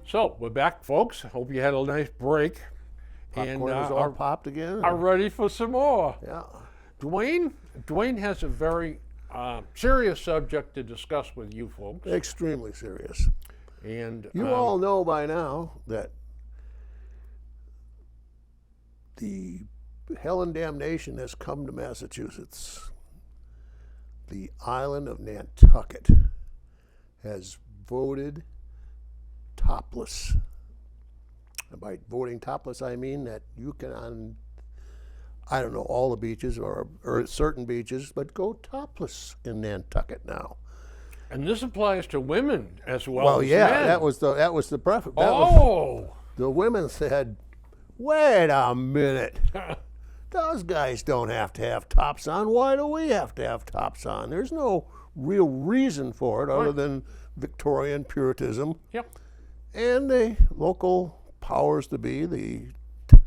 So we're back, folks. Hope you had a nice break. Popcorn is all popped again. Are ready for some more. Yeah. Dwayne has a very serious subject to discuss with you folks. Extremely serious. And you all know by now that the hell and damnation has come to Massachusetts. The island of Nantucket has voted topless. And by voting topless, I mean that you can, on, I don't know, all the beaches or certain beaches, but go topless in Nantucket now. And this applies to women as well. Well, as yeah, men. that was the preface. The women said, "Wait a minute, those guys don't have to have tops on. Why do we have to have tops on? There's no real reason for it other than Victorian Puritanism." Yep. And the local powers to be, the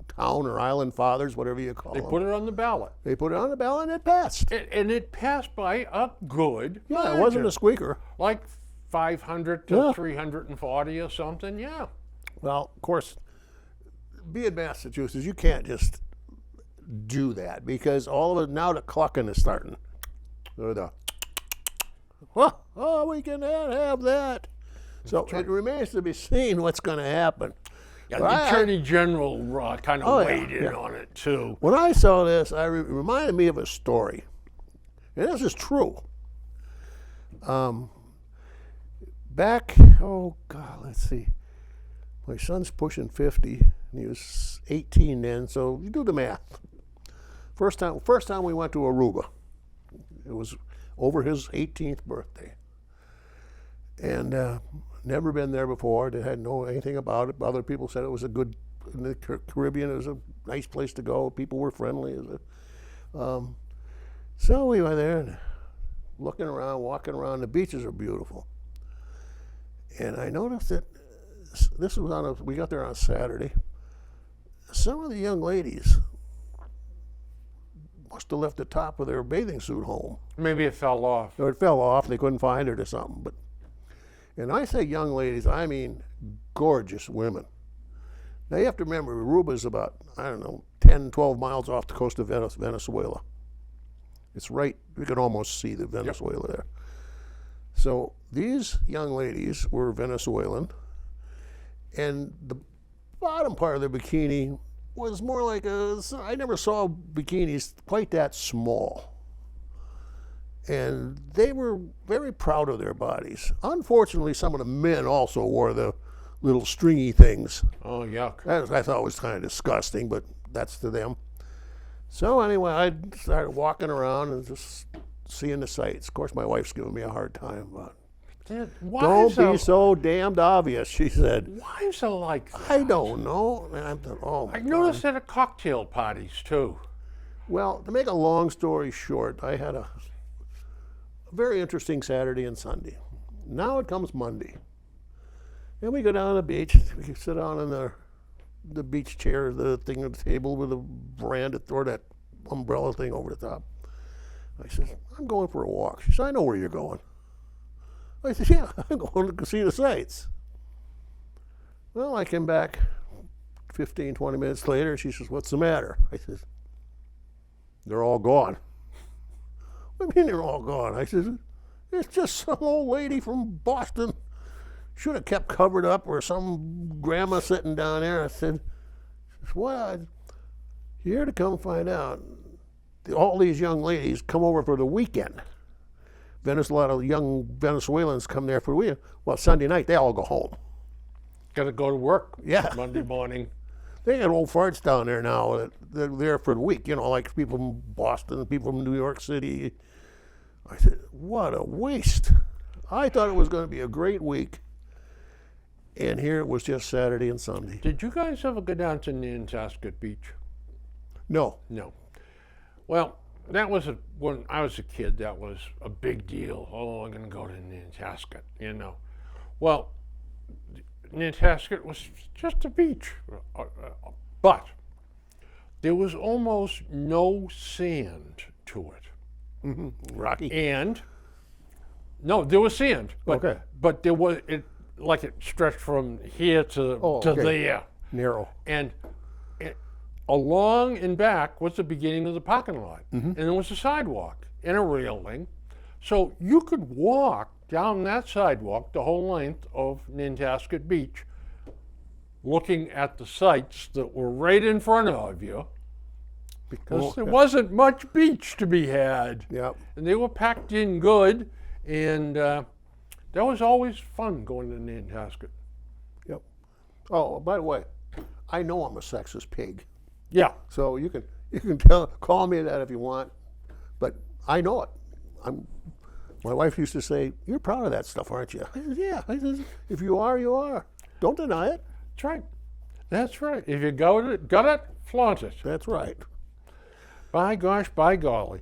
town or island fathers, whatever you call them. They put it on the ballot. They put it on the ballot and it passed. And it passed by a good Yeah, margin. it wasn't a squeaker. Like 500 to 340 or something, yeah. Well, of course, being Massachusetts, you can't just do that because all of it, now the clucking is starting. Or the, oh, we cannot have that. So it remains to be seen what's going to happen. Yeah, the Attorney General kind of weighed in on it, too. When I saw this, it reminded me of a story. And this is true. Back, let's see. My son's pushing 50, and he was 18 then, so you do the math. First time we went to Aruba. It was over his 18th birthday. And never been there before. They hadn't known anything about it. Other people said it was a good, in the Caribbean, it was a nice place to go. People were friendly. So we went there and looking around, walking around. The beaches are beautiful. And I noticed that this was we got there on Saturday. Some of the young ladies must have left the top of their bathing suit home. Maybe it fell off. Or it fell off. They couldn't find it or something. And I say young ladies, I mean gorgeous women. Now you have to remember, Aruba is about, 10, 12 miles off the coast of Venezuela. It's right, you can almost see the Venezuela there. So these young ladies were Venezuelan, and the bottom part of their bikini was more like I never saw bikinis quite that small. And they were very proud of their bodies. Unfortunately, some of the men also wore the little stringy things. Oh, yuck. That I thought was kind of disgusting, but that's to them. So anyway, I started walking around and just seeing the sights. Of course, my wife's giving me a hard time about it. Don't be so damned obvious, she said. Wives are like that. I don't know. And I'm thinking, oh my I noticed that at cocktail parties, too. Well, to make a long story short, I had a very interesting Saturday and Sunday. Now it comes Monday. And we go down to the beach. We sit down in the beach chair, the thing at the table with a veranda, throw that umbrella thing over the top. I said, I'm going for a walk. She said, I know where you're going. I said, yeah, I'm going to see the sights. Well, I came back 15, 20 minutes later. She says, what's the matter? I said, they're all gone. What do you mean they're all gone? I said, it's just some old lady from Boston. Should have kept covered up, or some grandma sitting down there. I said, what? Here to come find out, all these young ladies come over for the weekend. A lot of young Venezuelans come there for the weekend. Well, Sunday night, they all go home. Got to go to work Monday morning. They got old farts down there now. They're there for the week, like people from Boston, people from New York City. I said, what a waste. I thought it was going to be a great week. And here it was just Saturday and Sunday. Did you guys ever go down to Nantasket Beach? No. No. Well, that was when I was a kid, that was a big deal. Oh, I'm going to go to Nantasket, Well, Nantasket was just a beach. But there was almost no sand to it. Mm-hmm. Rocky? And, no, there was sand. But, okay. But there was, like it stretched from here to okay. there. Narrow. And along and back was the beginning of the parking lot. And there was a sidewalk and a railing. So you could walk down that sidewalk the whole length of Nantasket Beach, looking at the sights that were right in front of you, because there wasn't much beach to be had. Yep. And they were packed in good, and that was always fun going to Nantasket. Yep. Oh, by the way, I know I'm a sexist pig. Yeah. So you can call me that if you want, but I know it. My wife used to say, "You're proud of that stuff, aren't you?" I said, "Yeah." I said, "If you are, you are. Don't deny it." That's right. That's right. If you got it, flaunt it. That's right. By gosh, by golly.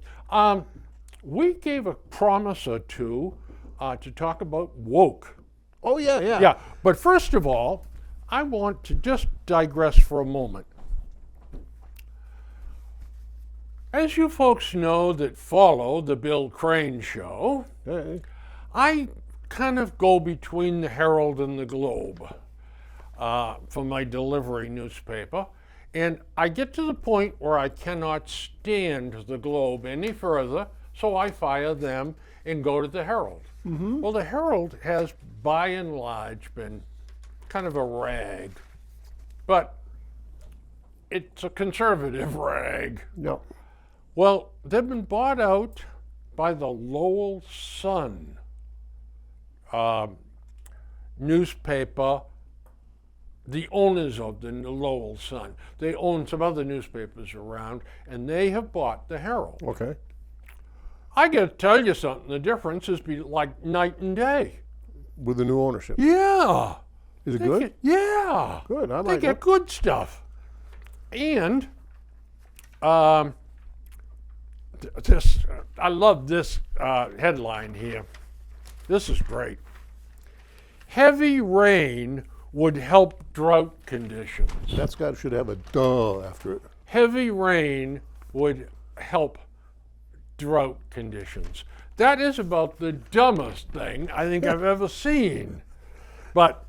We gave a promise or two to talk about woke. Oh yeah, yeah. Yeah, but first of all, I want to just digress for a moment. As you folks know that follow the Bill Crane Show, Hey. I kind of go between the Herald and the Globe for my delivery newspaper. And I get to the point where I cannot stand the Globe any further, so I fire them and go to the Herald. Well, the Herald has, by and large, been kind of a rag, but it's a conservative rag. Yep. Well, they've been bought out by the Lowell Sun newspaper, the owners of the Lowell Sun. They own some other newspapers around, and they have bought the Herald. Okay. I got to tell you something, the difference is like night and day. With the new ownership. Yeah. Is it They good? get- yeah. Good. I They like get it. good stuff. And I love this headline here. This is great. Heavy rain would help drought conditions. That's should have a duh after it. Heavy rain would help drought conditions. That is about the dumbest thing I think I've ever seen. But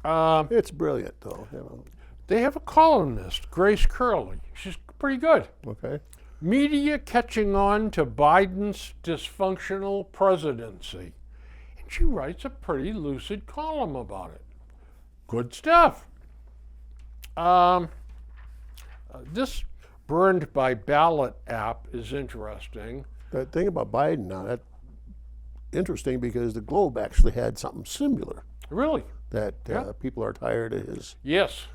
It's brilliant, though. You know. they have a columnist, Grace Curley. She's pretty good. Okay. Media catching on to Biden's dysfunctional presidency. And she writes a pretty lucid column about it. Good stuff. This burned by ballot app is interesting. The thing about Biden now, that's interesting because the Globe actually had something similar Really? that Yeah. people are tired of his. Yes.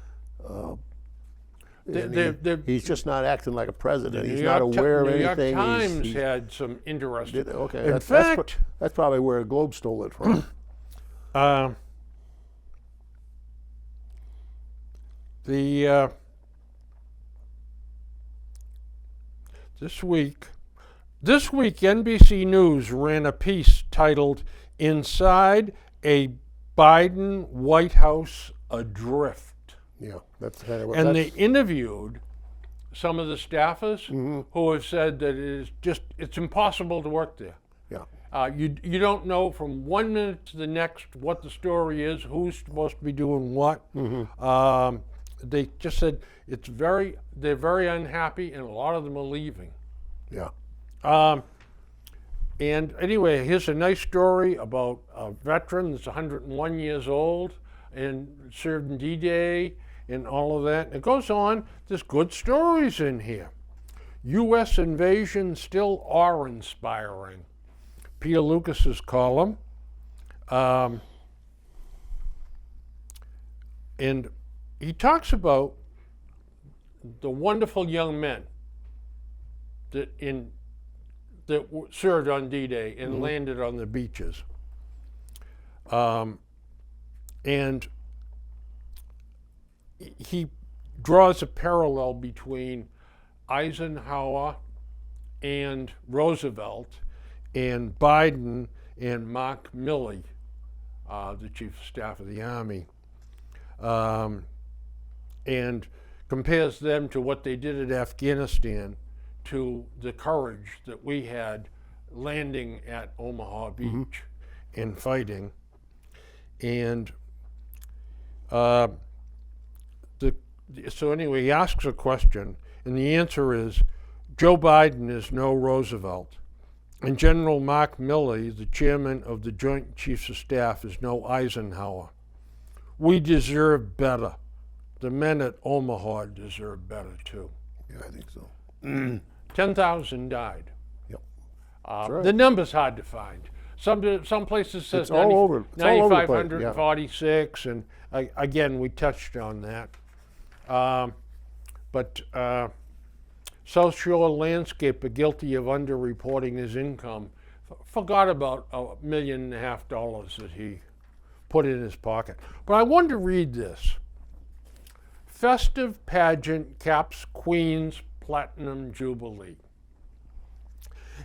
He's just not acting like a president. He's New not York aware of New York anything. Times He's- had some interesting. okay, In that's fact, that's probably where the Globe stole it from. This week NBC News ran a piece titled "Inside a Biden White House Adrift," Yeah, that's kind of what. and that's, they interviewed some of the staffers who have said that it's impossible to work there. yeah, You don't know from 1 minute to the next what the story is, who's supposed to be doing what. They just said they're very unhappy, and a lot of them are leaving. yeah. And anyway, here's a nice story about a veteran that's 101 years old and served in D-Day and all of that. It goes on. There's good stories in here. U.S. invasion still awe-inspiring. Peter Lucas's column. And he talks about the wonderful young men that served on D-Day and landed on the beaches. And he draws a parallel between Eisenhower and Roosevelt and Biden and Mark Milley, the Chief of Staff of the Army, and compares them to what they did at Afghanistan to the courage that we had landing at Omaha Beach and fighting. And Uh, so anyway, he asks a question, and the answer is Joe Biden is no Roosevelt, and General Mark Milley, the chairman of the Joint Chiefs of Staff, is no Eisenhower. We deserve better. The men at Omaha deserve better too. Yeah, I think so. 10,000 died. Yep. right. The number's hard to find. Some places says It's all over. It's all over the place, yeah. 9,546, and again we touched on that. But South Shore Landscaper, guilty of underreporting his income, forgot about $1.5 million that he put in his pocket. But I wanted to read this. Festive pageant caps Queen's Platinum Jubilee.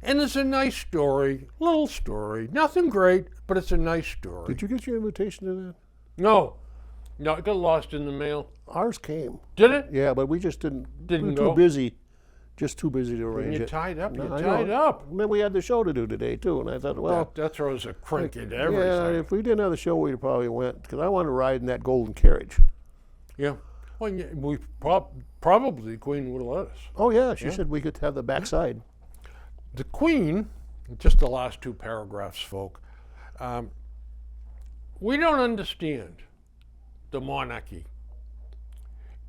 And it's a nice story, little story, nothing great, but it's a nice story. Did you get your invitation to that? No, it got lost in the mail. Ours came. Did it? Yeah, but we just didn't. We were go? too busy. Just too busy to arrange You're it. tied up. No, You're I tied know. up. And then we had the show to do today too, and I thought, well, That throws a crink into yeah, everything. if we didn't have the show, we'd probably went because I wanted to ride in that golden carriage. Yeah. Well, yeah, we probably the Queen would have let us. Oh yeah, she said we could have the backside. The Queen, just the last two paragraphs, folk. We don't understand the monarchy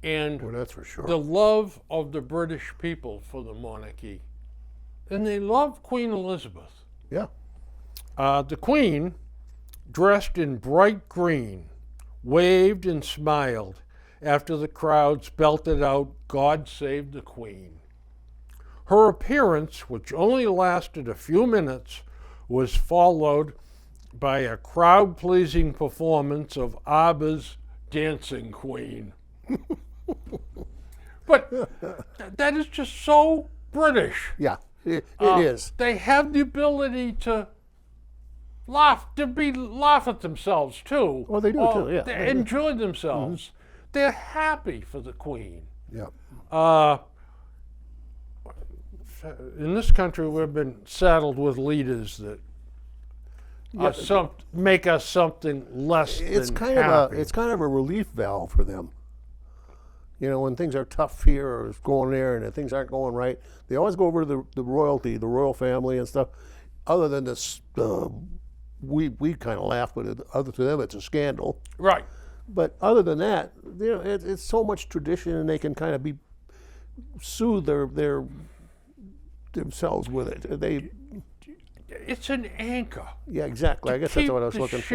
and Well, that's for sure. the love of the British people for the monarchy. And they love Queen Elizabeth. Yeah. The Queen, dressed in bright green, waved and smiled after the crowds belted out, "God Save the Queen." Her appearance, which only lasted a few minutes, was followed by a crowd-pleasing performance of ABBA's Dancing Queen. But that is just so British. Yeah, it is. They have the ability to laugh at themselves too. Oh, they do too, yeah. They enjoy themselves. They're happy for the Queen. Yeah. In this country, we've been saddled with leaders that make us something less It's than kind happy. of a relief valve for them. You know, when things are tough here or going there and things aren't going right, they always go over to the royalty, the royal family and stuff. Other than this, we kind of laugh, but other to them, it's a scandal. Right. But other than that, you know, it's so much tradition, and they can kind of soothe themselves with it. It's an anchor. Yeah, exactly. I guess that's what I was looking for. Keep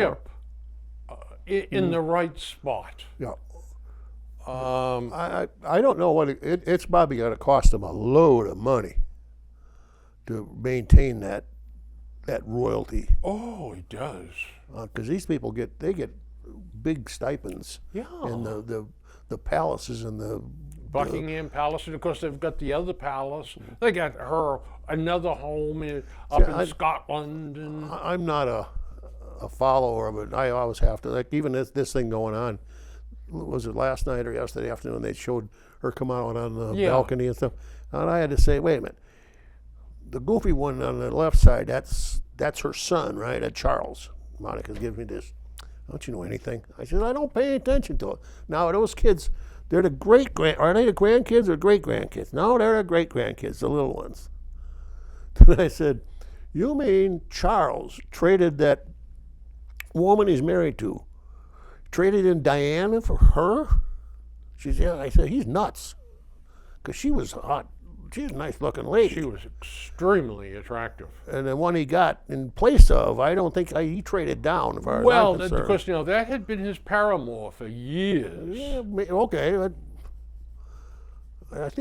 the ship in the right spot. Yeah. I don't know what it's probably going to cost them a load of money to maintain that royalty, Oh, he does. because these people get big stipends. Yeah. And the palaces and the Buckingham Palace, and of course they've got the other palace. They got her another home up in Scotland, and I'm not a follower of it. I always have to, like, even this thing going on. Was it last night or yesterday afternoon? They showed her come out on the balcony and stuff, and I had to say, wait a minute. The goofy one on the left side, that's her son, right? Charles. Monica's giving me this. Don't you know anything? I said, I don't pay attention to it. Now those kids, they're the are they the grandkids or great grandkids? No, they're the great grandkids, the little ones. And I said, you mean Charles traded that woman he's married to, traded in Diana for her? She said, yeah. I said, he's nuts, because she was hot. She's a nice looking lady. she was extremely attractive. And the one he got in place of, I don't think he traded down, as far as I'm concerned. Because that had been his paramour for years. Yeah, okay, but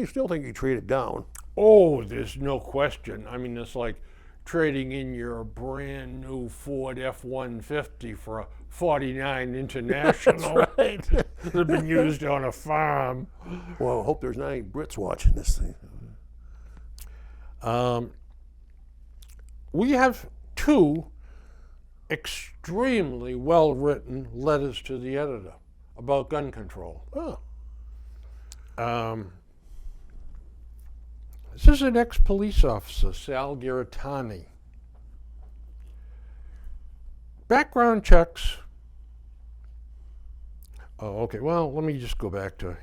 still think he traded down. Oh, there's no question. I mean, it's like trading in your brand new Ford F-150 for a 49 International Right. that had been used on a farm. Well, I hope there's not any Brits watching this thing. We have two extremely well-written letters to the editor about gun control. Oh, This is an ex-police officer, Sal Giratani. Background checks Oh, okay. Well, let me just go back to.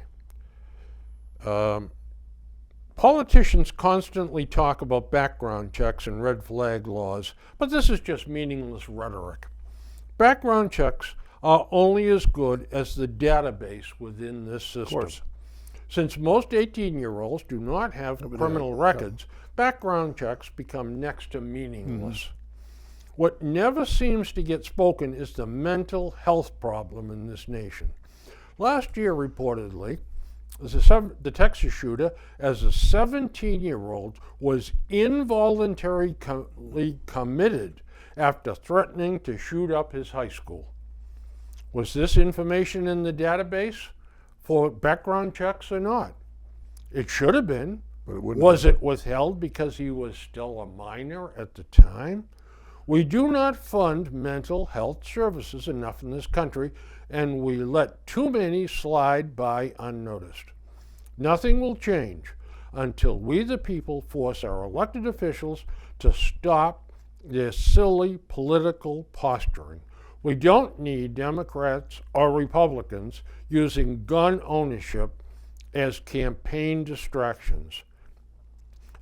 Politicians constantly talk about background checks and red flag laws, but this is just meaningless rhetoric. Background checks are only as good as the database within this system. Of course. Since most 18-year-olds do not have criminal records, background checks become next to meaningless. What never seems to get spoken is the mental health problem in this nation. Last year, reportedly, the Texas shooter, as a 17-year-old, was involuntarily committed after threatening to shoot up his high school. Was this information in the database for background checks or not? It should have been. But it wouldn't Was it withheld because he was still a minor at the time? We do not fund mental health services enough in this country, and we let too many slide by unnoticed. Nothing will change until we, the people, force our elected officials to stop their silly political posturing. We don't need Democrats or Republicans using gun ownership as campaign distractions.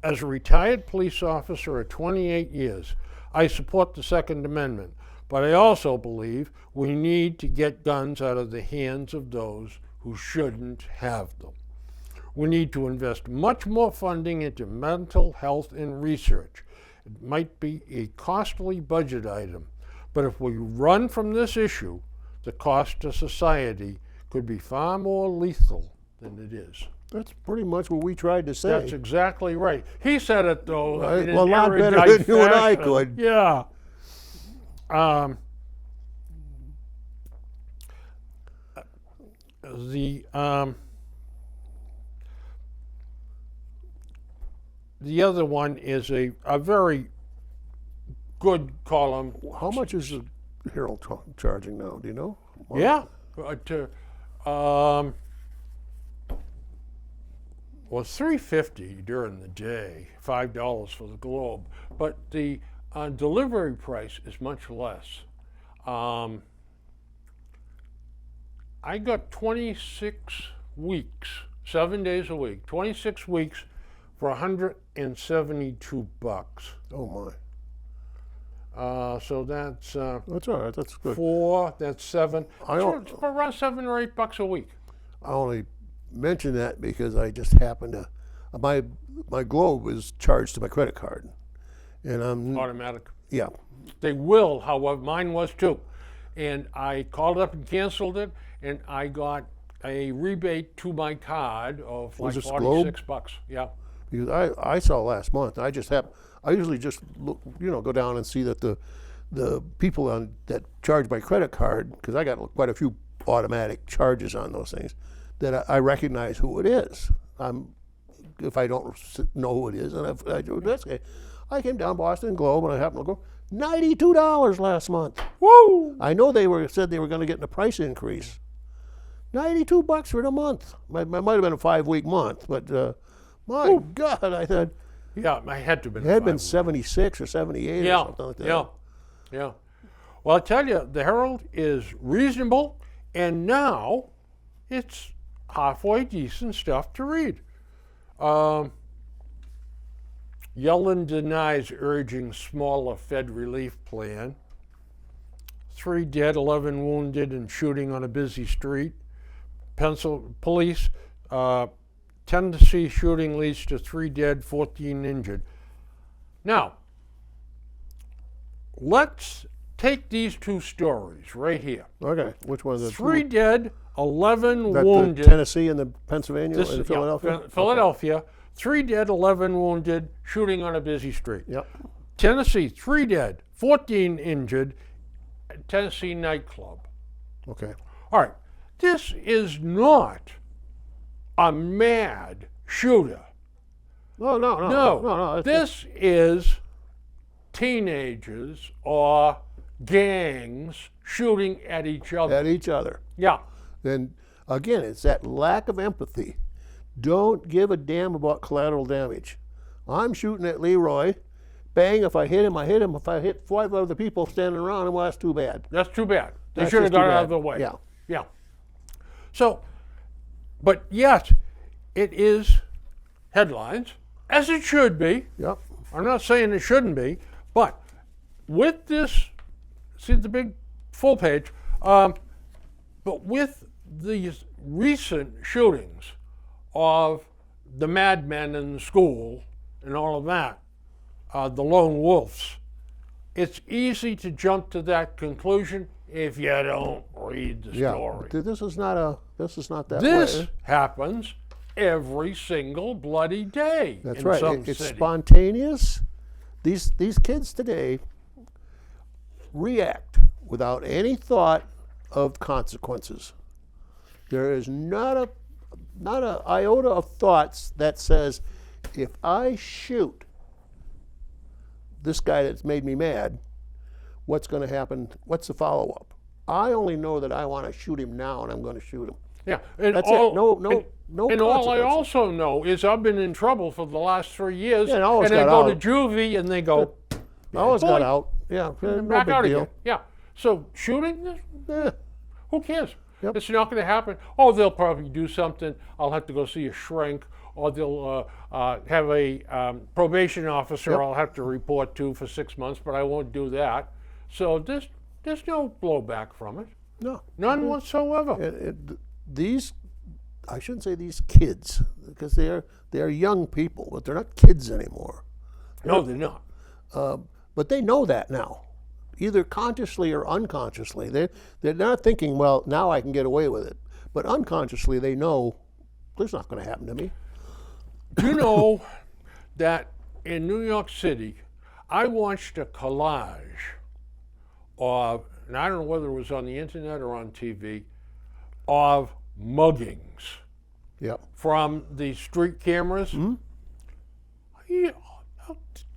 As a retired police officer at 28 years, I support the Second Amendment, but I also believe we need to get guns out of the hands of those who shouldn't have them. We need to invest much more funding into mental health and research. It might be a costly budget item, but if we run from this issue, the cost to society could be far more lethal than it is. That's pretty much what we tried to say. That's exactly right. He said it, though, Right. in Well, a an lot better erudite than you and I fashion. could. Yeah. The other one is a very good column. How much is the Herald charging now? Do you know? Yeah. Well, $3.50 during the day, $5 for the Globe, but the delivery price is much less. I got 26 weeks, 7 days a week, 26 weeks for $172. Oh my. So that's That's all right. That's good. 4. That's 7. I don't- It's around $7 or $8 a week. I only mention that because I just happened to my Globe is charged to my credit card, and Automatic. yeah. They will, however, mine was too. And I called up and canceled it, and I got a rebate to my card of like Was this Globe? $46. Yeah. Because I saw last month. I usually just look, go down and see that the people that charge my credit card, because I got quite a few automatic charges on those things, that I recognize who it is. If I don't know who it is, and if I do, that's okay. I came down Boston Globe and I happened to go $92 last month. Woo! I know said they were going to get a price increase. $92 for the month. It might have been a 5-week month, but my God, I thought Yeah, I had to have been. it had been 5. 76 or 78 Yeah, or something like that. yeah. Well, I tell you, the Herald is reasonable, and now it's halfway decent stuff to read. Yellen denies urging smaller Fed relief plan. 3 dead, 11 wounded in shooting on a busy street. Police, Tennessee shooting leads to 3 dead, 14 injured. Now, let's take these two stories right here. Okay, which one is it? 3 dead, 11 That wounded. the Tennessee and the Pennsylvania This and is- Philadelphia? yeah, Philadelphia. 3 dead, 11 wounded, shooting on a busy street. Yep. Tennessee, 3 dead, 14 injured, Tennessee nightclub. Okay. All right, this is not a mad shooter. No. No, this is teenagers or gangs shooting at each other. At each other. Yeah, Then again, it's that lack of empathy. Don't give a damn about collateral damage. I'm shooting at Leroy. Bang, if I hit him, I hit him. If I hit 5 other people standing around him, well, that's too bad. that's too bad. They That's should have just too got out bad. of the way. Yeah. Yeah. So, but yet, it is headlines, as it should be. Yep. I'm not saying it shouldn't be, but with this, see the big full page, but with these recent shootings of the madmen in the school and all of that, the lone wolves, it's easy to jump to that conclusion if you don't read the Yeah. story. This is not that This way. happens every single bloody day. That's in right. Some It's city. spontaneous. These kids today react without any thought of consequences. There is not a iota of thoughts that says, if I shoot this guy that's made me mad, what's going to happen? What's the follow-up? I only know that I want to shoot him now, and I'm going to shoot him. Yeah, and That's all, it. No And all I consequences. also know is I've been in trouble for the last 3 years, Yeah, and I always and I got go out. to juvie, and they go, I always got boy. out. Yeah, no back big out deal. again. Yeah. So shooting, Eh, who cares? Yep. It's not going to happen. Oh, they'll probably do something. I'll have to go see a shrink, or they'll have a probation officer Yep. I'll have to report to for 6 months, but I won't do that. So there's no blowback from it. no. None whatsoever. These, I shouldn't say these kids, because they're young people, but they're not kids anymore. No, they're not. But they know that now, either consciously or unconsciously. They're not thinking, well, now I can get away with it. But unconsciously, they know this is not going to happen to me. Do you know that in New York City, I watched a collage of, and I don't know whether it was on the internet or on TV, of muggings Yep. from the street cameras. A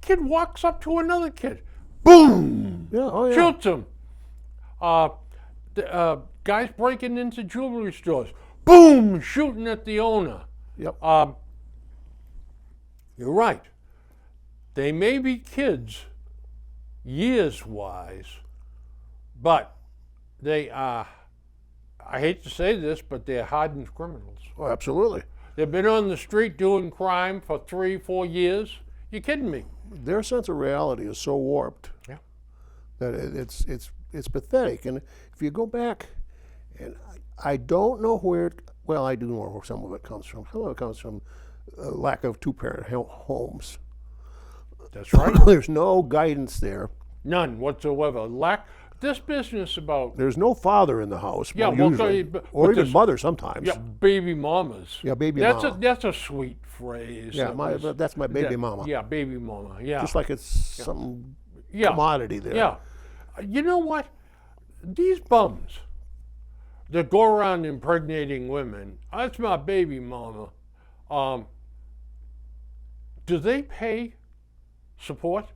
kid walks up to another kid, boom, Yeah. Oh yeah. shoots him. Guys breaking into jewelry stores, boom, shooting at the owner. Yep. You're right. They may be kids, years-wise, but they are, I hate to say this, but they're hardened criminals. Oh, absolutely. They've been on the street doing crime for 3-4 years. You kidding me? Their sense of reality is so warped. Yeah. That it's pathetic. And if you go back, and I don't know where. Well, I do know where some of it comes from. Some of it comes from a lack of two-parent homes. That's right. There's no guidance there. None whatsoever. This business about, There's no father in the house. Yeah, well, well, usually, but or even there's- mother sometimes. yeah, baby mamas. Yeah, baby that's mama. That's a sweet phrase. Yeah, that was- that's my baby yeah, mama. Yeah, baby mama. Yeah. Just like it's some yeah. commodity there. Yeah. You know what? These bums that go around impregnating women, that's my baby mama. Do they pay support?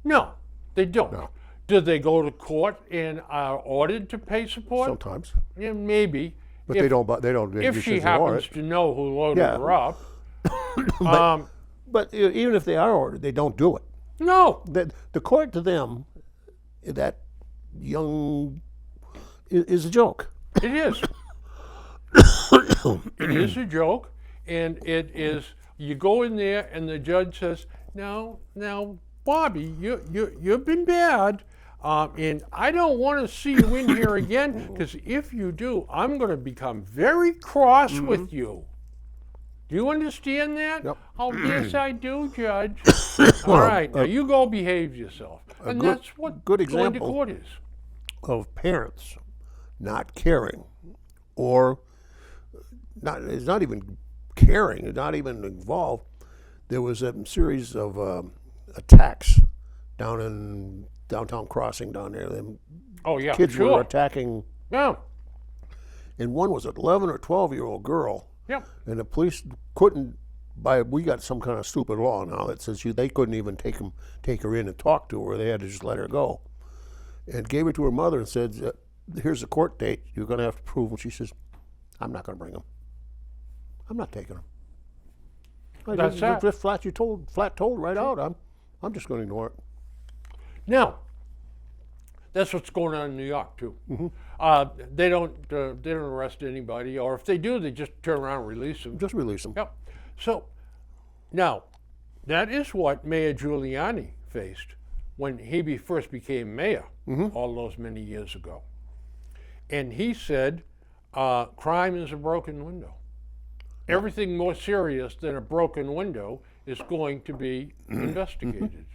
No, they don't. No. Do they go to court and are ordered to pay support? Sometimes, Yeah, maybe. but if, they don't. They don't. If she happens to know who loaded Yeah. her up. But even if they are ordered, they don't do it. No. The court to them, that young, is a joke. It is. It is a joke, and it is. You go in there, and the judge says, "Now, Bobby, you've been bad, and I don't want to see you in here again, because if you do, I'm going to become very cross with you. Do you understand that?" Yep. Oh, yes, I do, Judge. All right, now you go behave yourself, and good- that's what good going to example. court is. Of parents not caring, or it's not even caring, it's not even involved. There was a series of attacks down in downtown Crossing down there. Them Oh yeah, kids sure. were attacking, Yeah, and one was an 11 or 12-year-old girl, yeah. and the police couldn't. We got some kind of stupid law now that says they couldn't even take her in and talk to her. They had to just let her go, and gave her to her mother and said, "Here's the court date. You're going to have to prove." And she says, "I'm not going to bring him. I'm not taking him." That's that. Just flat told right out. I'm just going to ignore it. Now, That's what's going on in New York too. They don't arrest anybody, or if they do, they just turn around and release them. Just release them. Yep. So now, that is what Mayor Giuliani faced when he first became mayor all those many years ago. And he said, crime is a broken window. Everything more serious than a broken window is going to be investigated.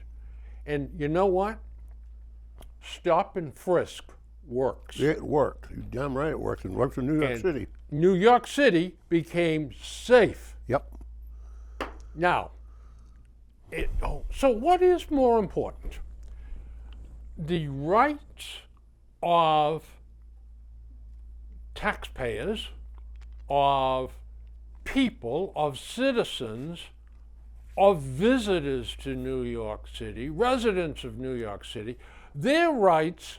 And you know what? Stop and frisk works. It worked. You're damn right it worked. It worked in New York And City. New York City became safe. Yep. Now, so what is more important? The rights of taxpayers, of people, of citizens, of visitors to New York City, residents of New York City, their rights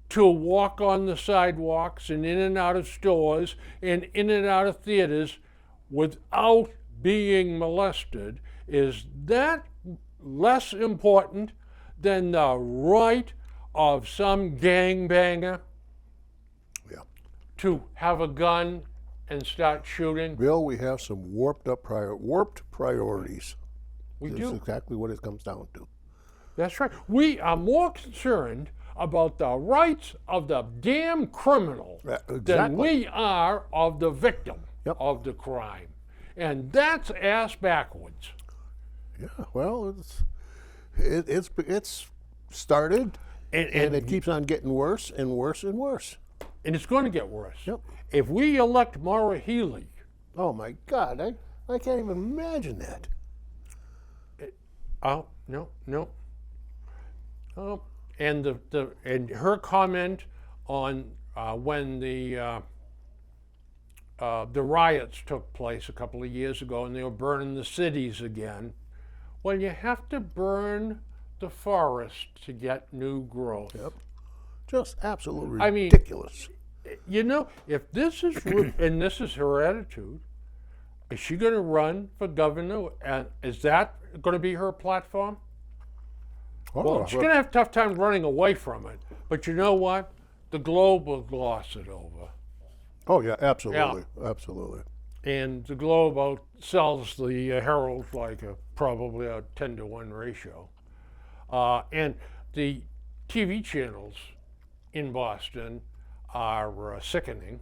to walk on the sidewalks and in and out of stores and in and out of theaters without being molested, is that less important than the right of some gangbanger Yeah. to have a gun and start shooting? Bill, we have some warped priorities. We This do. is exactly what it comes down to. That's right. We are more concerned about the rights of the damn criminal than Exactly. we are of the victim Yep. of the crime. And that's ass backwards. Yeah. Well, it's started, and it keeps on getting worse and worse and worse. And it's going to get worse. Yep. If we elect Maura Healey, Oh my God, I can't even imagine that. oh no. Oh, and and her comment on when the riots took place a couple of years ago and they were burning the cities again. Well, you have to burn the forest to get new growth. Yep. Just absolutely I mean- ridiculous. You know, if this is and this is her attitude, is she going to run for governor? And is that going to be her platform? Well, she's going to have a tough time running away from it. But you know what? The Globe will gloss it over. Oh yeah, absolutely, absolutely. And the Globe outsells the Herald like probably a 10-to-1 ratio. And the TV channels in Boston are sickening.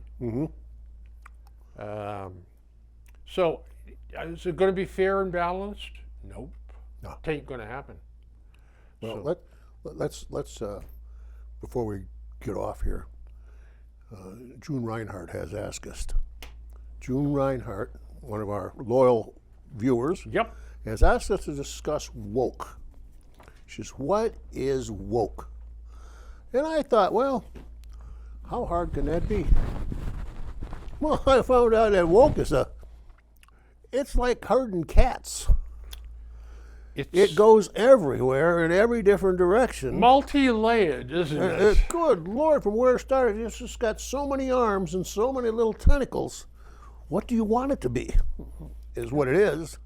So is it going to be fair and balanced? Nope. No. It ain't going to happen. Well, let's before we get off here, June Reinhardt has asked us. June Reinhardt, one of our loyal viewers, Yep. has asked us to discuss woke. She says, "What is woke?" And I thought, well, how hard can that be? Well, I found out that woke is it's like herding cats. It's It goes everywhere in every different direction. multi-layered, isn't it? Good Lord, from where it started, it's just got so many arms and so many little tentacles. What do you want it to be? Is what it is.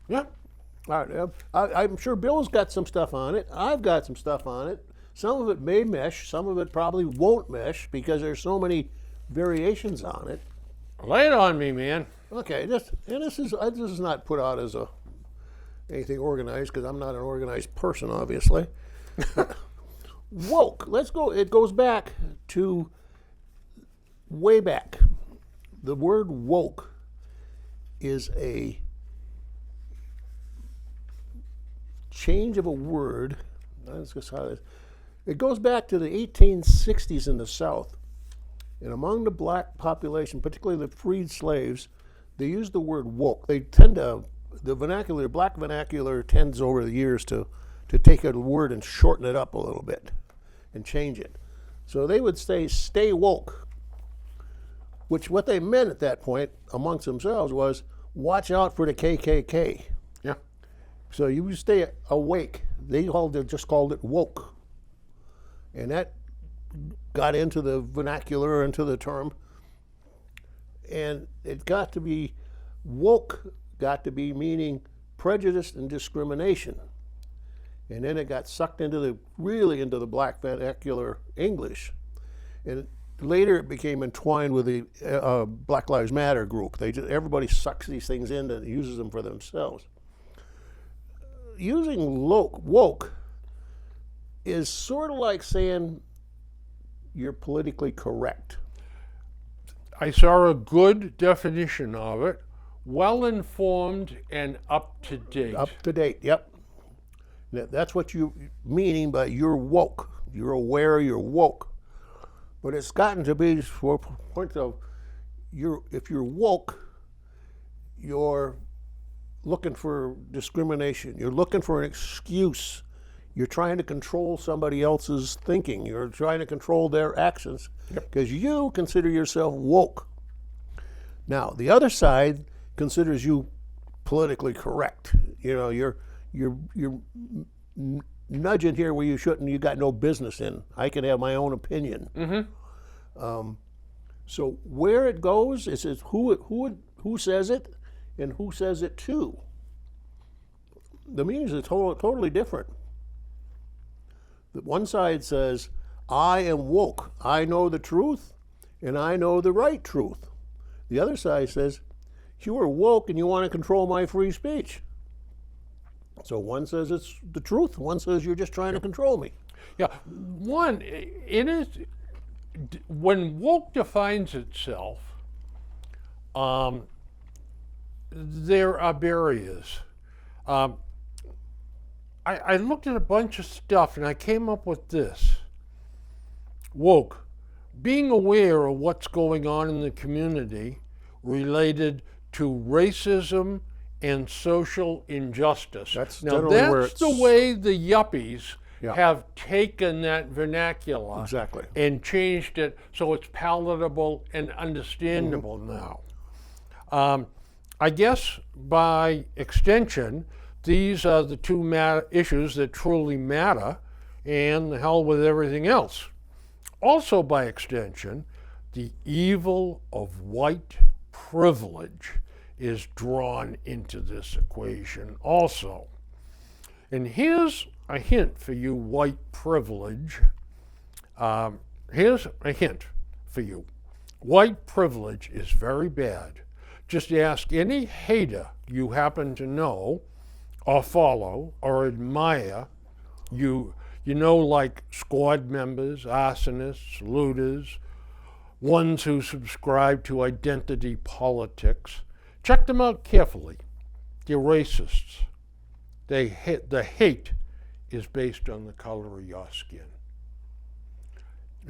Yeah. I'm sure Bill's got some stuff on it. I've got some stuff on it. Some of it may mesh. Some of it probably won't mesh because there's so many variations on it. Lay it on me, man. Okay, this is not put out as anything organized because I'm not an organized person, obviously. Woke. Let's go. It goes back to way back. The word woke is a change of a word. That's just how it goes back to the 1860s in the South. And among the black population, particularly the freed slaves, they used the word woke. They tend to, the vernacular, black vernacular tends over the years to take a word and shorten it up a little bit and change it. So they would say, stay woke, which what they meant at that point amongst themselves was, watch out for the KKK. Yeah. So you stay awake. They just called it woke. And that got into the vernacular, into the term. And it got to be, woke got to be meaning prejudice and discrimination. and then it got sucked into the black vernacular English, and later it became entwined with the Black Lives Matter group. Everybody sucks these things in and uses them for themselves. Using woke is sort of like saying you're politically correct. I saw a good definition of it. Well informed and up to date. Up to date, yep. That's what you meaning by you're woke. You're aware, you're woke. But it's gotten to be for a point of if you're woke, you're looking for discrimination. You're looking for an excuse. You're trying to control somebody else's thinking. You're trying to control their actions because you consider yourself woke. Now, the other side considers you politically correct. You know, you're nudging here where you shouldn't. You got no business in. I can have my own opinion. Mm-hmm. So where it goes is who says it and who says it to. The meanings are totally different. The one side says, I am woke. I know the truth, and I know the right truth. The other side says, you are woke and you want to control my free speech. So one says it's the truth, one says you're just trying to control me. Yeah, one, it is, when woke defines itself, there are barriers. I looked at a bunch of stuff and I came up with this. Woke, being aware of what's going on in the community related to racism and social injustice. That's now generally that's the way the yuppies Yeah. have taken that vernacular Exactly. and changed it so it's palatable and understandable now. I guess by extension, these are the two issues that truly matter, and the hell with everything else. Also by extension, the evil of white privilege is drawn into this equation also. And here's a hint for you, white privilege. Here's a hint for you. White privilege is very bad. Just ask any hater you happen to know or follow or admire, you know, like squad members, arsonists, looters, ones who subscribe to identity politics. Check them out carefully. They're racists. The hate is based on the color of your skin.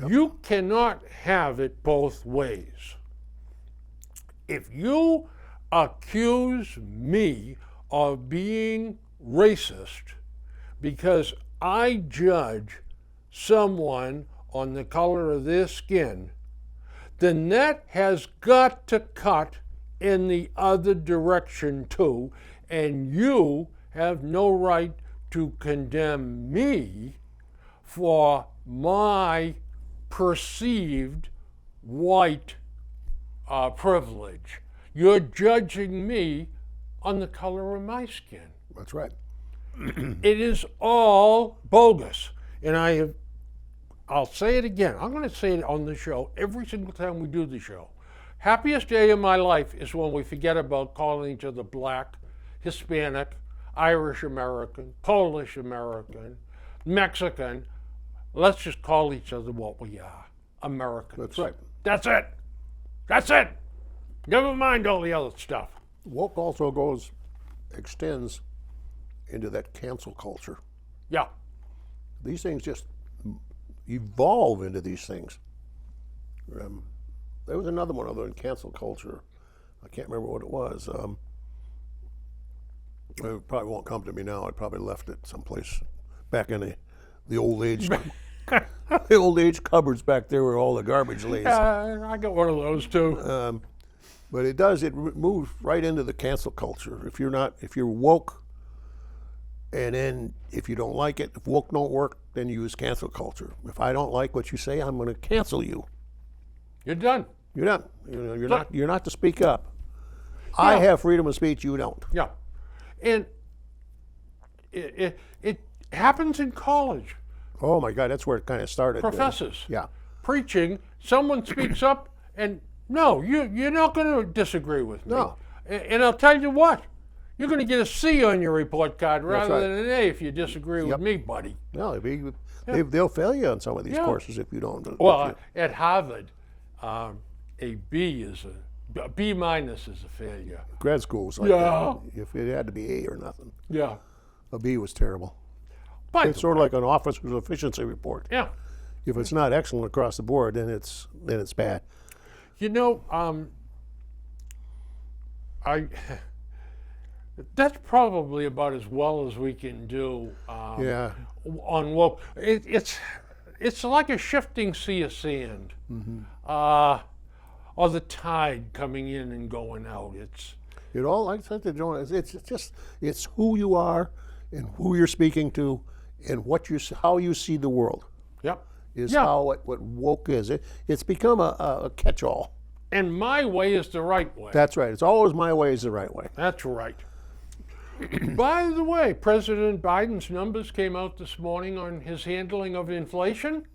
Yep. You cannot have it both ways. If you accuse me of being racist because I judge someone on the color of their skin, then that has got to cut in the other direction too, and you have no right to condemn me for my perceived white privilege. You're judging me on the color of my skin. That's right. It is all bogus. And I'll say it again. I'm going to say it on the show every single time we do the show. Happiest day of my life is when we forget about calling each other black, Hispanic, Irish American, Polish American, Mexican. Let's just call each other what we are, Americans. That's right. That's it. That's it. Never mind all the other stuff. Woke also extends into that cancel culture. Yeah. These things just evolve into these things. There was another one other than cancel culture. I can't remember what it was. It probably won't come to me now. I probably left it someplace back in the old age, the old age cupboards back there where all the garbage lays. I got one of those too. But it moves right into the cancel culture. If you're woke, and then if you don't like it, if woke don't work, then you use cancel culture. If I don't like what you say, I'm going to cancel you. You're done. You're done. You're not to speak up. Yeah. I have freedom of speech. You don't. Yeah, and happens in college. Oh my God, that's where it kind of started. Professors Yeah. preaching, someone speaks up, and no, you're not going to disagree with me. No. And I'll tell you what, you're going to get a C on your report card rather right. than an A if you disagree with me, buddy. No, they'll fail you on some of these Yeah. courses if you don't. Well, at Harvard, a B minus is a failure. Grad schools like Yeah. that. If it had to be A or nothing, Yeah. a B was terrible. But It's sort of like an officer's efficiency report. yeah, If it's not excellent across the board, then it's bad. you know, I that's probably about as well as we can do. Yeah. On woke, it's like a shifting sea of sand, or the tide coming in and going out. It all, like I said to Jonah, it's who you are and who you're speaking to and how you see the world Yep. is Yeah. how what woke is. It's become a catch-all. And my way is the right way. That's right. It's always my way is the right way. That's right. By the way, President Biden's numbers came out this morning on his handling of inflation.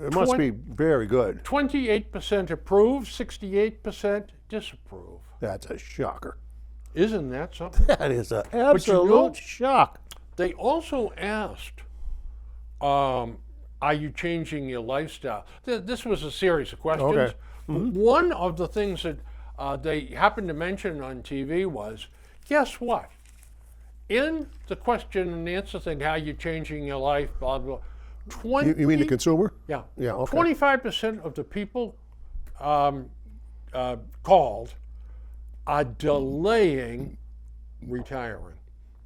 It must be very good. 28% approve, 68% disapprove. That's a shocker. Isn't that something? That is an absolute know- shock. They also asked, are you changing your lifestyle? This was a series of questions. Okay. One of the things that they happened to mention on TV was, guess what? In the question and answer thing, how you changing your life, blah, blah, 20, You mean the consumer? yeah, Yeah, okay. 25% of the people called are delaying retiring.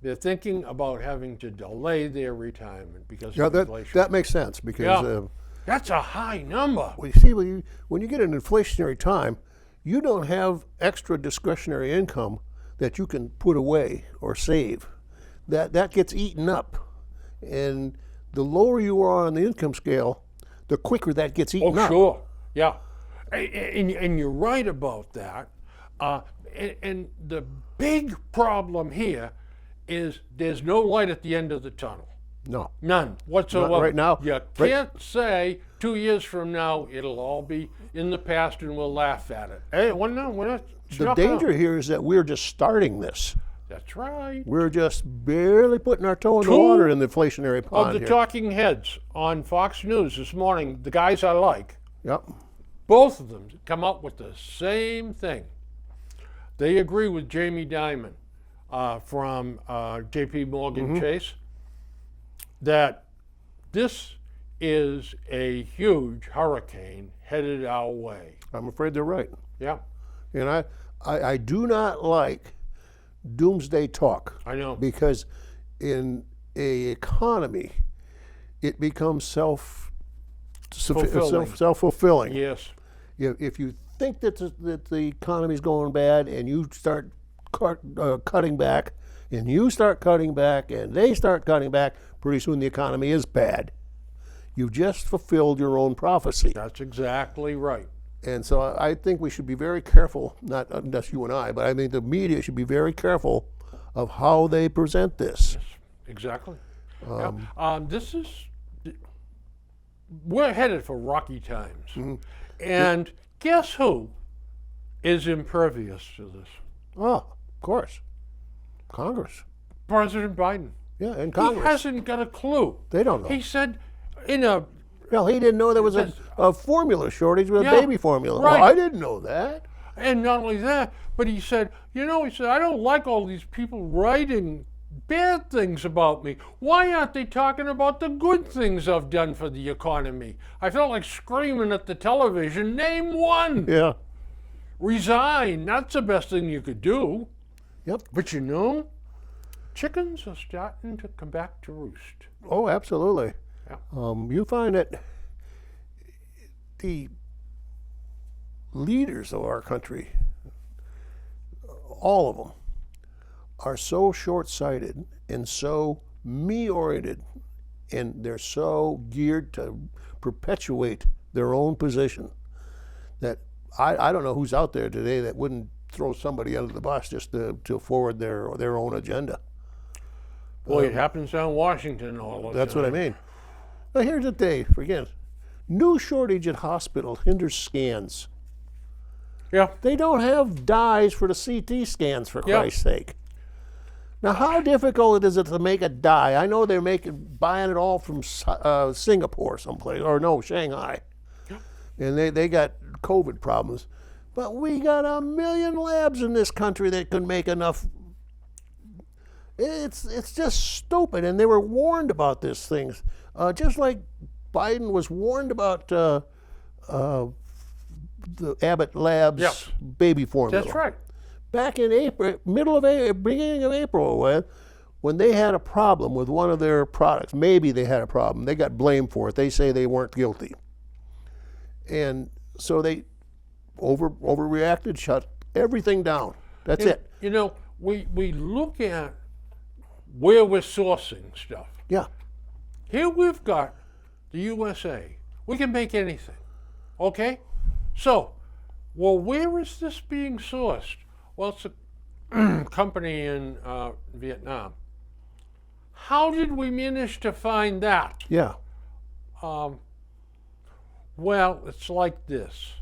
They're thinking about having to delay their retirement because Yeah, of that inflation. makes sense because Yeah. That's a high number. well, you see, when you get an inflationary time, you don't have extra discretionary income that you can put away or save. That gets eaten up, and the lower you are on the income scale, the quicker that gets eaten Oh, up. sure. Yeah. And you're right about that. And the big problem here is there's no light at the end of the tunnel. No. None whatsoever. Not right now. You can't say 2 years from now it'll all be in the past and we'll laugh at it. Hey, well, no, we're not. it's The not gonna- danger here is that we're just starting this. That's right. We're just barely putting our toe in the Two water in the inflationary Of pond the here. talking heads on Fox News this morning, the guys I like, Yep. both of them come up with the same thing. They agree with Jamie Dimon from JP Morgan Chase that this is a huge hurricane headed our way. I'm afraid they're right. Yeah, And I do not like doomsday talk I know. because in a economy, it becomes Fulfilling. self-fulfilling. Yes. If you think that the economy is going bad and you start cutting back, and you start cutting back, and they start cutting back, pretty soon the economy is bad. You've just fulfilled your own prophecy. That's exactly right. And so I think we should be very careful, not just you and I, but I think the media should be very careful of how they present this. Exactly. This is, we're headed for rocky times. And guess who is impervious to this? Oh, of course. Congress. President Biden. Yeah, and He Congress. hasn't got a clue. They don't know. He said in a, Well, he didn't know there was a formula shortage with Yeah, baby formula. right. Well, I didn't know that. and not only that, but he said, I don't like all these people writing bad things about me. Why aren't they talking about the good things I've done for the economy? I felt like screaming at the television, name one. Yeah. Resign. That's the best thing you could do. Yep. But chickens are starting to come back to roost. Oh, absolutely. Yeah. You find that the leaders of our country, all of them, are so short-sighted and so me-oriented, and they're so geared to perpetuate their own position that I don't know who's out there today that wouldn't throw somebody under the bus just to forward their own agenda. Boy, it happens down Washington all the time. That's what I mean. Now here's the thing, again, new shortage at hospital hinders scans. Yeah. They don't have dyes for the CT scans, for Yeah. Christ's sake. Now, how difficult is it to make a dye? I know they're buying it all from Singapore someplace, or no, Shanghai. And they got COVID problems. But we got 1 million labs in this country that can make enough. It's just stupid, and they were warned about these things. Just like Biden was warned about the Abbott Labs Yes. baby formula. That's right. Back in April, beginning of April, when they had a problem with one of their products, maybe they had a problem, they got blamed for it. They say they weren't guilty. And so they overreacted, shut everything down. That's it. You know, we look at where we're sourcing stuff. Yeah. Here we've got the USA. We can make anything. Okay? So, well, where is this being sourced? Well, it's a company in Vietnam. How did we manage to find that? Yeah. Well, it's like this.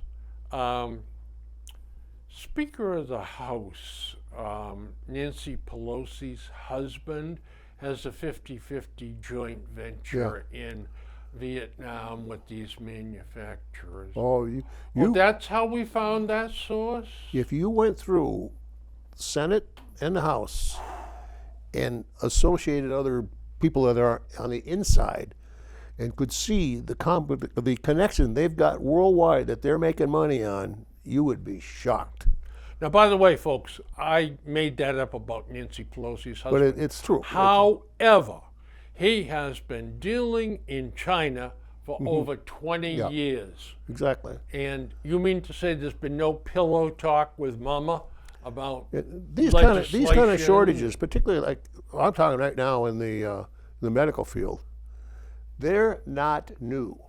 Speaker of the House, Nancy Pelosi's husband, has a 50-50 joint venture in Vietnam with these manufacturers. Oh, Well, that's how we found that source? if you went through the Senate and the House and associated other people that are on the inside and could see the connection they've got worldwide that they're making money on, you would be shocked. Now, by the way, folks, I made that up about Nancy Pelosi's husband. But it's true. However, he has been dealing in China for over 20 Yeah. years. Exactly. And you mean to say there's been no pillow talk with Mama about These kind of legislation? shortages, particularly like I'm talking right now in the medical field, they're not new.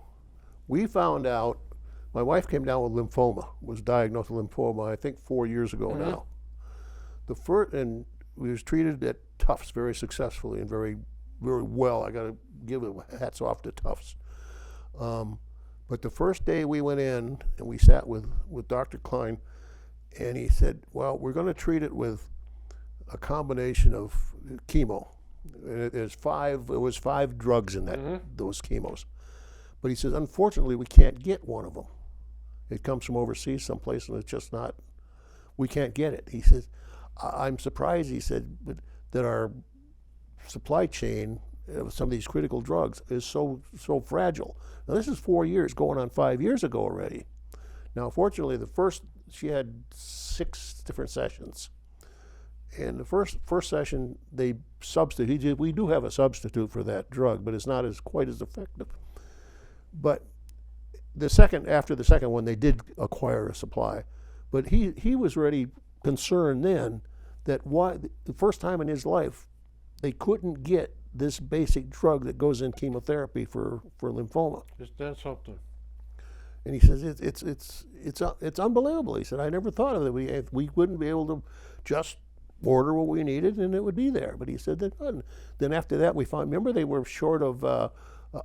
We found out. My wife came down with lymphoma. Was diagnosed with lymphoma, I think 4 years ago now. The first, and we was treated at Tufts very successfully and very, very well. I got to give it hats off to Tufts. But the first day we went in and we sat with Dr. Klein, and he said, "Well, we're going to treat it with a combination of chemo. And it was 5 drugs in that those chemos. But he says, unfortunately, we can't get one of them. It comes from overseas someplace, and it's just not. We can't get it." He says, "I'm surprised," he said, "that our supply chain of some of these critical drugs is so fragile." Now this is 4 years, going on 5 years ago already. Now, fortunately, she had 6 different sessions, and the first session they substituted. We do have a substitute for that drug, but it's not quite as effective. But after the second one, they did acquire a supply, but he was already concerned then that the first time in his life they couldn't get this basic drug that goes in chemotherapy for lymphoma. Is that something? And he says it's unbelievable. He said, "I never thought of it. We wouldn't be able to just order what we needed and it would be there." But he said that then after that we found. Remember, they were short of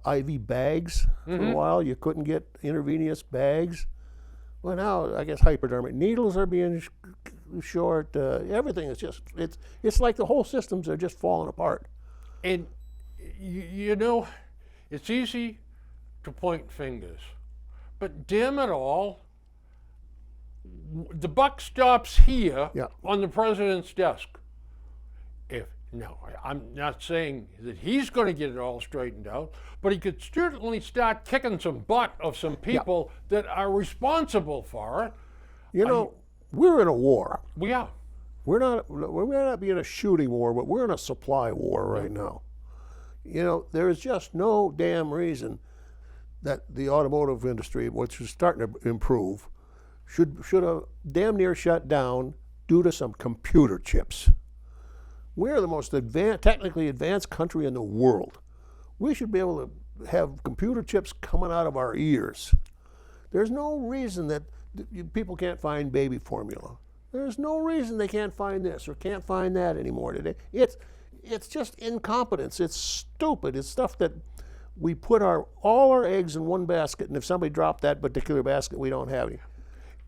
IV bags for a while. You couldn't get intravenous bags. Well, now I guess hypodermic needles are being short. Everything is just it's like the whole systems are just falling apart. And you know, it's easy to point fingers, but damn it all, the buck stops here on the president's desk. No, I'm not saying that he's going to get it all straightened out, but he could certainly start kicking some butt of some people that are responsible for it. You know, we're in a war. We are. We may not be in a shooting war, but we're in a supply war right now. You know, there is just no damn reason that the automotive industry, which is starting to improve, should have damn near shut down due to some computer chips. We're the most technically advanced country in the world. We should be able to have computer chips coming out of our ears. There's no reason that people can't find baby formula. There's no reason they can't find this or can't find that anymore today. it's just incompetence. It's stupid. It's stuff that we put all our eggs in one basket, and if somebody dropped that particular basket, we don't have any.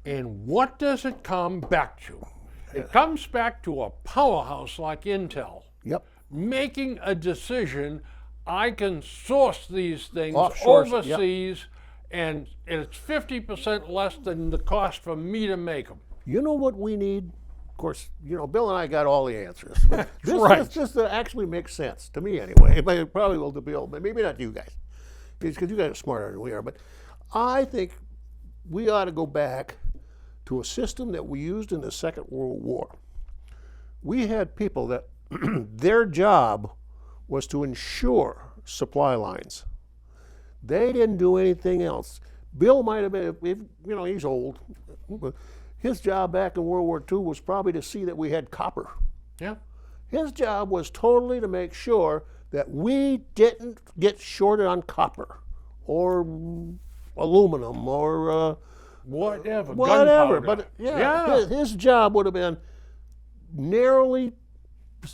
And what does it come back to? It comes back to a powerhouse like Intel Yep. making a decision. I can source these things Offshore, yep. overseas, and it's 50% less than the cost for me to make them. You know what we need? Of course, Bill and I got all the answers. But right. This actually makes sense to me anyway. But it probably will to Bill, but maybe not to you guys, because you guys are smarter than we are. But I think we ought to go back to a system that we used in the Second World War. We had people that their job was to ensure supply lines. They didn't do anything else. Bill might have been, he's old, but his job back in World War II was probably to see that we had copper. Yeah. His job was totally to make sure that we didn't get shorted on copper or aluminum or Whatever. whatever. Gunpowder. But his job would have been narrowly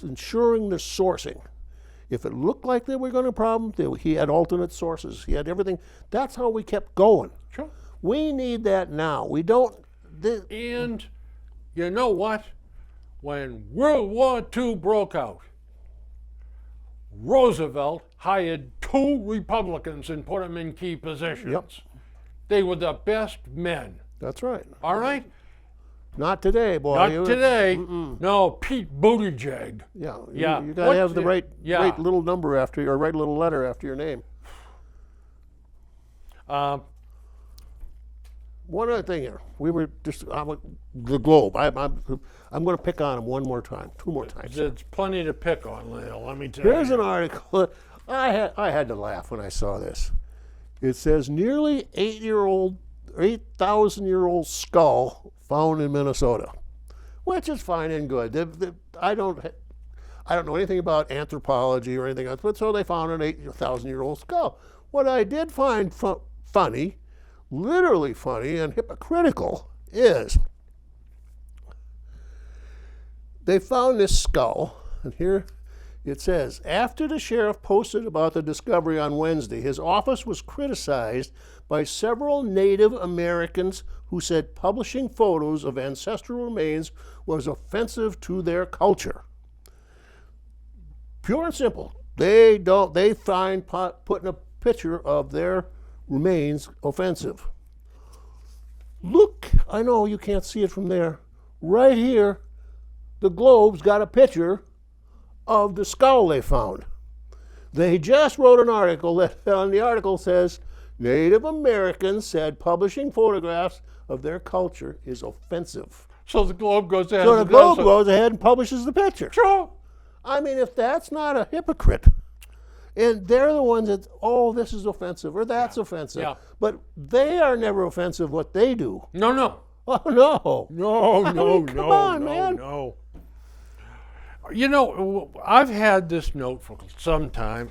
ensuring the sourcing. If it looked like there were going to be a problem, he had alternate sources. He had everything. That's how we kept going. Sure. We need that now. We don't. And you know what? When World War II broke out, Roosevelt hired 2 Republicans and put them in key positions. Yep. They were the best men. That's right. All right? Not today, boy. Not today. No, Pete Buttigieg. Yeah. Yeah. You got to have the right little number after your right little letter after your name. One other thing here. We were just the Globe. I'm going to pick on him one more time, 2 more times. There's plenty to pick on, Leo, let me tell Here's you. an article. I had to laugh when I saw this. It says nearly 8,000-year-old skull found in Minnesota, which is fine and good. I don't know anything about anthropology or anything else, but so they found an 8,000-year-old skull. What I did find funny, literally funny and hypocritical, is they found this skull, and here it says, after the sheriff posted about the discovery on Wednesday, his office was criticized by several Native Americans who said publishing photos of ancestral remains was offensive to their culture. Pure and simple. They find putting a picture of their remains offensive. Look, I know you can't see it from there. Right here, the Globe's got a picture of the skull they found. They just wrote an article that on the article says Native Americans said publishing photographs of their culture is offensive. So the Globe goes ahead. So the Globe goes ahead and publishes the picture. Sure. I mean, if that's not a hypocrite, and they're the ones that, this is offensive or that's offensive. Yeah. But they are never offensive what they do. No. Oh, no. No, come on, man. No. You know, I've had this note for some time.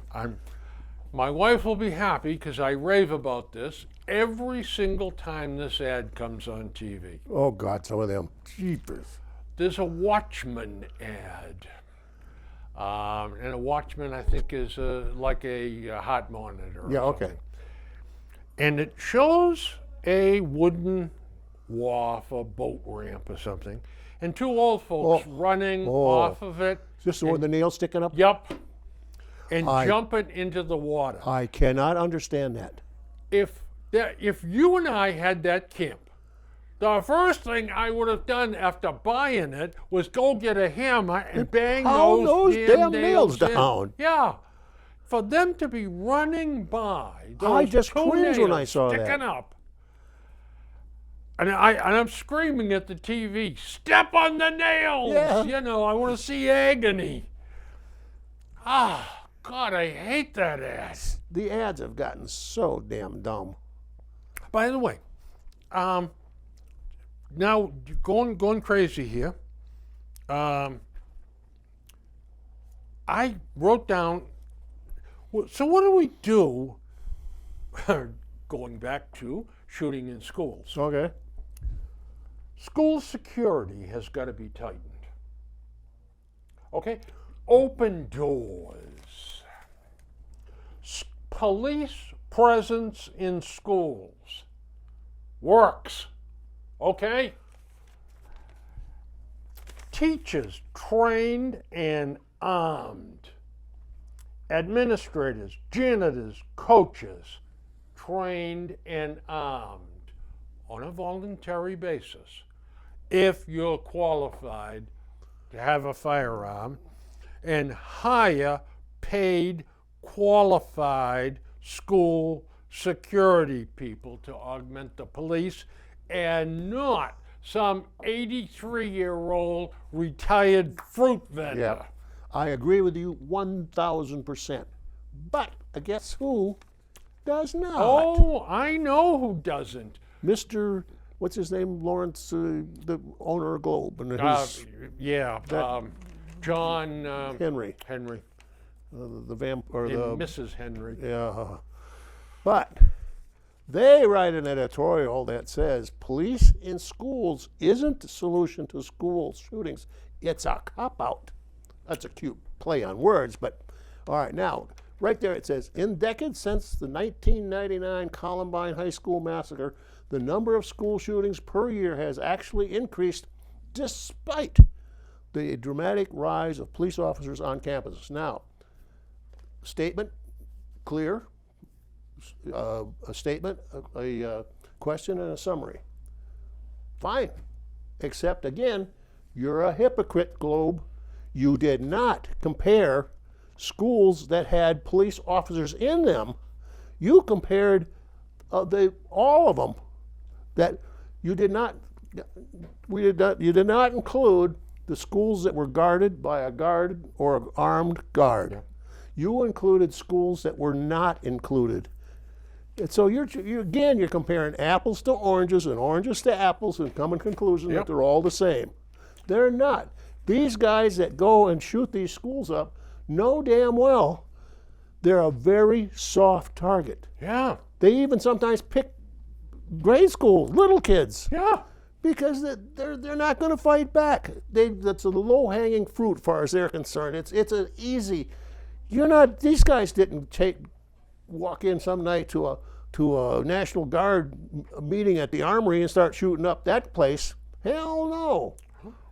My wife will be happy because I rave about this every single time this ad comes on TV. Oh, God, some of them. Jeepers. There's a Watchman ad. And a Watchman, I think, is like a heart monitor. Or Okay. something. And it shows a wooden wharf, a boat ramp or something, and 2 old folks running off of it. Is this the one with the nail sticking up? Yep. And jumping into the water. I cannot understand that. If you and I had that camp, the first thing I would have done after buying it was go get a hammer and bang those damn nails down. Yeah. For them to be running by, those I just 2 cringed when I nails saw sticking that. up. And I'm screaming at the TV, step on the nails! Yeah. You know, I want to see agony. God, I hate that ad. The ads have gotten so damn dumb. By the way, now going crazy here. I wrote down. So what do we do? Going back to shooting in schools. Okay. School security has got to be tightened. Okay? open doors. Police presence in schools works, okay? Teachers trained and armed. Administrators, janitors, coaches trained and armed on a voluntary basis if you're qualified to have a firearm, and hire paid, qualified school security people to augment the police, and not some 83-year-old retired fruit vendor. Yeah. I agree with you 1,000%. But guess who does not? Oh, I know who doesn't. Mr. What's his name? Lawrence, the owner of Globe. And John Henry. Henry The vamp or and the Mrs. Henry. Yeah. But they write an editorial that says police in schools isn't the solution to school shootings. It's a cop-out. That's a cute play on words, but all right, now, right there it says, in decades since the 1999 Columbine High School massacre, the number of school shootings per year has actually increased despite the dramatic rise of police officers on campuses. Now, statement, clear, a statement, a question, and a summary. Fine, except again, you're a hypocrite, Globe. You did not compare schools that had police officers in them. You compared all of them. That you did not. You did not include the schools that were guarded by a guard or an armed guard. Yeah. You included schools that were not included. And so you're comparing apples to oranges and oranges to apples and come to the conclusion that they're all the same. They're not. These guys that go and shoot these schools up know damn well they're a very soft target. Yeah. They even sometimes pick grade school, little kids. Yeah. Because they're not going to fight back. That's a low-hanging fruit, as far as they're concerned. It's an easy. You're not. These guys didn't walk in some night to a National Guard meeting at the Armory and start shooting up that place. Hell no.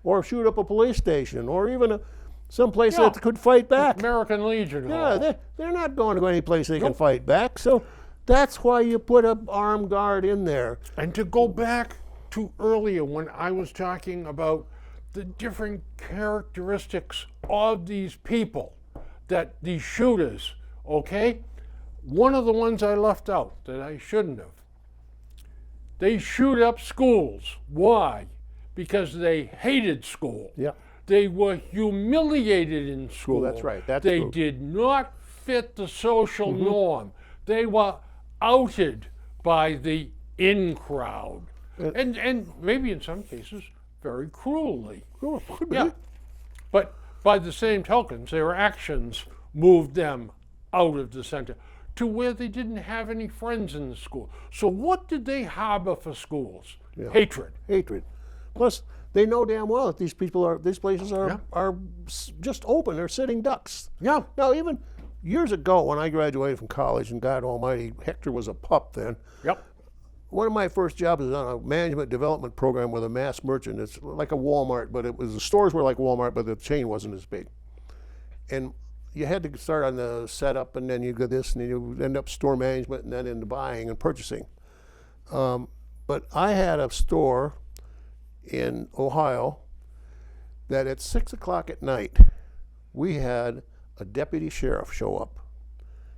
Or shoot up a police station, or even some place that could fight back. American Legion. Yeah, they're not going to go any place they can fight back. So that's why you put an armed guard in there. And to go back to earlier when I was talking about the different characteristics of these people, that these shooters, okay? One of the ones I left out that I shouldn't have. They shoot up schools. Why? Because they hated school. Yeah. They were humiliated in school. That's right. They did not fit the social norm. They were outed by the in crowd. And maybe in some cases very cruelly. Yeah. But by the same tokens, their actions moved them out of the center to where they didn't have any friends in the school. So what did they harbor for schools? Yeah. Hatred. Plus, they know damn well that these places are just open. They're sitting ducks. Yeah. Now, even years ago when I graduated from college, and God almighty, Hector was a pup then. Yep. One of my first jobs was on a management development program with a mass merchant. It's like a Walmart, but the stores were like Walmart, but the chain wasn't as big. And you had to start on the setup, and then you go this, and then you end up store management, and then into buying and purchasing. But I had a store in Ohio that at 6 o'clock at night, we had a deputy sheriff show up,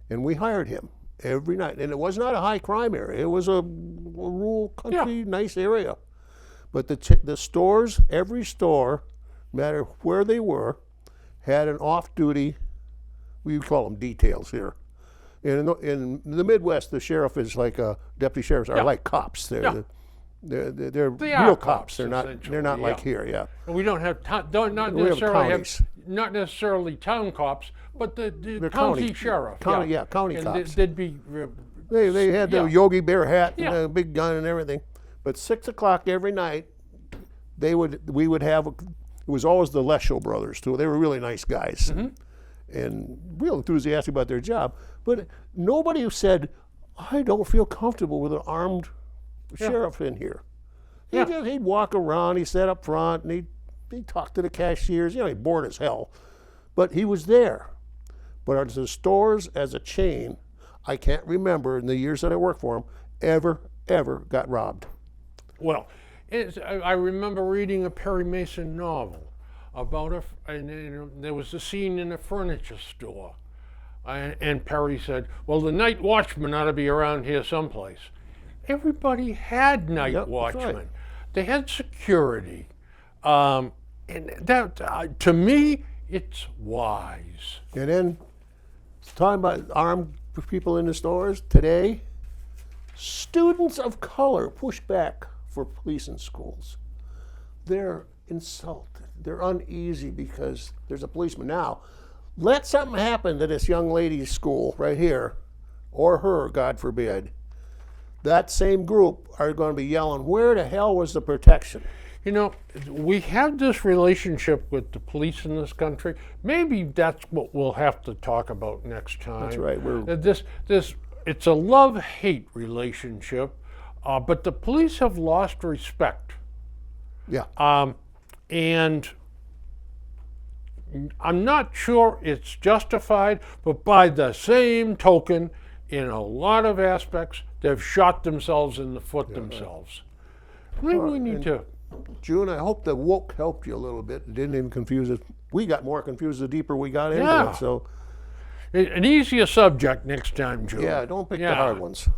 and we hired him every night. And it was not a high crime area. It was a rural country, nice area. But the stores, every store, no matter where they were, had an off-duty, we call them details here. In the Midwest, the sheriff is like deputy sheriffs are like cops. They're real cops. They're not like here. Yeah. And we don't have not necessarily town cops, but the county sheriff. County and cops. They'd be. They had the Yogi Bear hat and a big gun and everything. But 6 o'clock every night, we would have it was always the Lesho brothers too. They were really nice guys and real enthusiastic about their job. But nobody said, I don't feel comfortable with an armed sheriff in here. He'd walk around, he'd sit up front, and he'd talk to the cashiers. You know, he'd bored as hell. But he was there. But as the stores as a chain, I can't remember in the years that I worked for him, ever got robbed. Well, I remember reading a Perry Mason novel about there was a scene in a furniture store. And Perry said, well, the night watchman ought to be around here someplace. Everybody had night watchmen. Right. They had security. And that, to me, it's wise. And then, talking about armed people in the stores, today, students of color push back for police in schools. They're insulted. They're uneasy because there's a policeman. Now, let something happen to this young lady's school right here, or her, God forbid. That same group are going to be yelling, where the hell was the protection? You know, we have this relationship with the police in this country. Maybe that's what we'll have to talk about next time. That's right. It's a love-hate relationship, but the police have lost respect. Yeah. And I'm not sure it's justified, but by the same token, in a lot of aspects, they've shot themselves in the foot themselves. Maybe we need to. June, I hope the woke helped you a little bit. It didn't even confuse us. We got more confused the deeper we got into it. So, an easier subject next time, June. Yeah, don't pick the hard ones.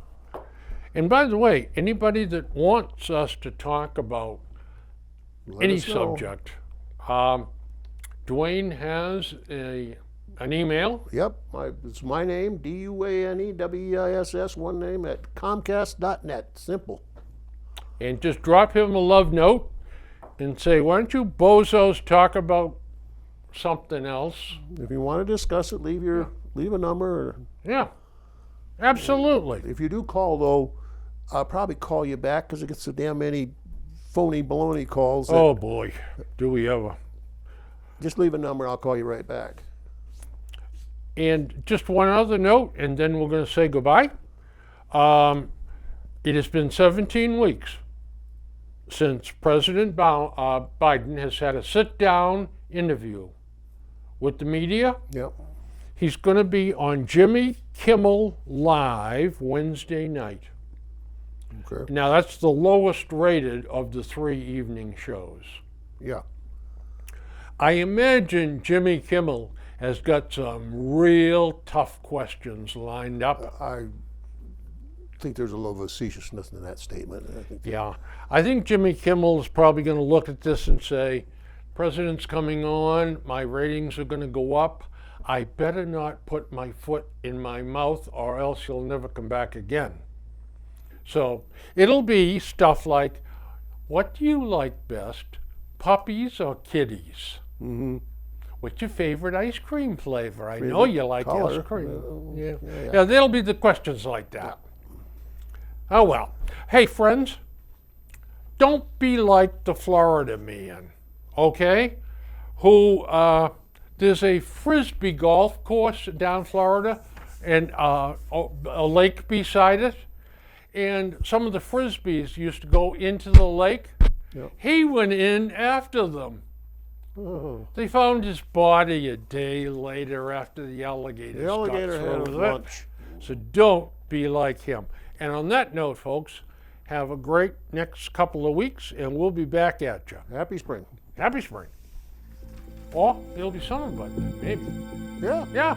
And by the way, anybody that wants us to talk about any subject, Dwayne has an email. Yep, it's my name, DuaneWeiss, one name, at Comcast.net. Simple. And just drop him a love note and say, why don't you bozos talk about something else? If you want to discuss it, leave a number. Yeah, absolutely. If you do call, though, I'll probably call you back because it gets so damn many phony baloney calls. Oh, boy, do we ever. Just leave a number, I'll call you right back. And just one other note, and then we're going to say goodbye. It has been 17 weeks since President Biden has had a sit-down interview with the media. Yep. He's going to be on Jimmy Kimmel Live Wednesday night. Okay. Now, that's the lowest rated of the 3 evening shows. Yeah. I imagine Jimmy Kimmel has got some real tough questions lined up. I think there's a little facetiousness in that statement. I think Jimmy Kimmel is probably going to look at this and say, President's coming on, my ratings are going to go up. I better not put my foot in my mouth or else he'll never come back again. So it'll be stuff like, what do you like best, puppies or kitties? Mm-hmm. What's your favorite ice cream flavor? I know you like ice cream. Yeah, there'll be the questions like that. Oh well. Hey friends, don't be like the Florida man, okay? Who, there's a Frisbee golf course down Florida and a lake beside it. And some of the Frisbees used to go into the lake. Yep. He went in after them. Oh. They found his body a day later after the alligators got had his lunch. So don't be like him. And on that note, folks, have a great next couple of weeks, and we'll be back at you. Happy spring. Happy spring. Or it'll be summer, but maybe. Yeah. Yeah.